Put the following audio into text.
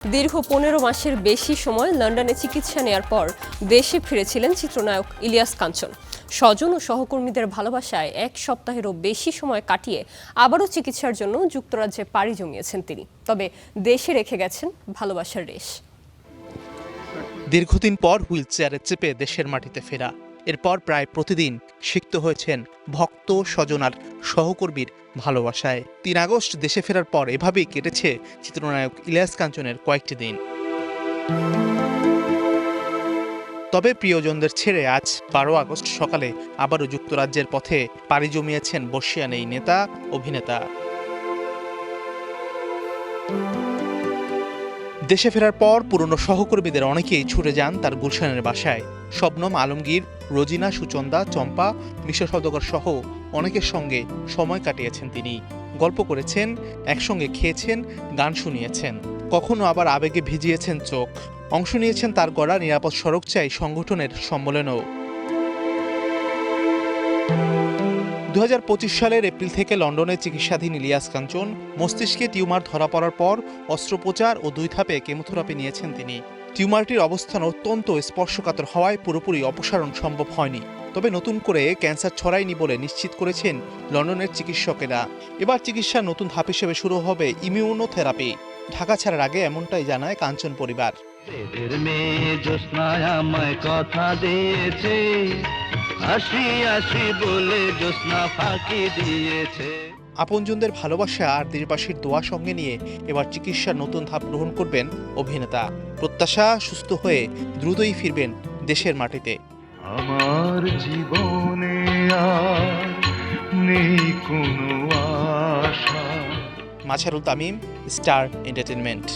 দীর্ঘ ১৫ মাসের বেশি সময় লন্ডনে চিকিৎসা নেয়ার পর দেশে ফিরেছিলেন চিত্রনায়ক ইলিয়াস কাঞ্চন। স্বজন ও সহকর্মীদের ভালোবাসায় এক সপ্তাহেরও বেশি সময় কাটিয়ে আবারও চিকিৎসার জন্য যুক্তরাজ্যে পাড়ি জমিয়েছেন তিনি। তবে দেশে রেখে গেছেন ভালোবাসার রেশ। দীর্ঘদিন পর হুইল চেয়ারে চেপে দেশের মাটিতে ফেরা, এরপর প্রায় প্রতিদিন সিক্ত হয়েছেন ভক্ত, স্বজন আর সহকর্মীর ভালোবাসায়। ৩ আগস্ট দেশে ফেরার পর এভাবেই কেটেছে চিত্রনায়ক ইলিয়াস কাঞ্চনের কয়েকটি দিন। তবে প্রিয়জনদের ছেড়ে আজ ১২ আগস্ট সকালে আবারও যুক্তরাজ্যের পথে পাড়ি জমিয়েছেন বর্ষিয়ান এই নেতা অভিনেতা। দেশে ফেরার পর পুরনো সহকর্মীদের অনেকেই ছুটে যান তার গুলশানের বাসায়। শবনম, আলমগীর, রোজিনা, সুচন্দা, চম্পা, মিশা সওদাগর সহ অনেকের সঙ্গে সময় কাটিয়েছেন তিনি। গল্প করেছেন, একসঙ্গে খেয়েছেন, গান শুনিয়েছেন, কখনো আবার আবেগে ভিজিয়েছেন চোখ। অংশ নিয়েছেন তার গড়া নিরাপদ সড়ক চাই সংগঠনের সম্মেলনেও। ২০২৫ সালের এপ্রিল থেকে লন্ডনে চিকিৎসাধীন ইলিয়াস কাঞ্চন মস্তিষ্কে টিউমার ধরা পড়ার পর অস্ত্রোপচার ও ২ ধাপে কেমোথেরাপি নিয়েছেন তিনি। টিউমারটির অবস্থান অত্যন্ত স্পর্শকাতর হওয়ায় পুরোপুরি অপসারণ সম্ভব হয়নি। তবে নতুন করে ক্যান্সার ছড়ায়নি বলে নিশ্চিত করেছেন লন্ডনের চিকিৎসকেরা। এবার চিকিৎসার নতুন ধাপ হিসেবে শুরু হবে ইমিউনোথেরাপি। ঢাকা ছাড়ার আগে এমনটাই জানায় কাঞ্চন পরিবার। কথা দিয়েছে, আসি আসি বলে জ্যোৎস্না ফাঁকি দিয়েছে। আপনজনদের ভালোবাসা আর দেশবাসীর দোয়া সঙ্গে নিয়ে এবার চিকিৎসার নতুন ধাপ গ্রহণ করবেন অভিনেতা। প্রত্যাশা, সুস্থ হয়ে দ্রুতই ফিরবেন দেশের মাটিতে। আমার জীবনে আর নেই কোনো আশা। মাছারুল তামিম, স্টার এন্টারটেইনমেন্ট।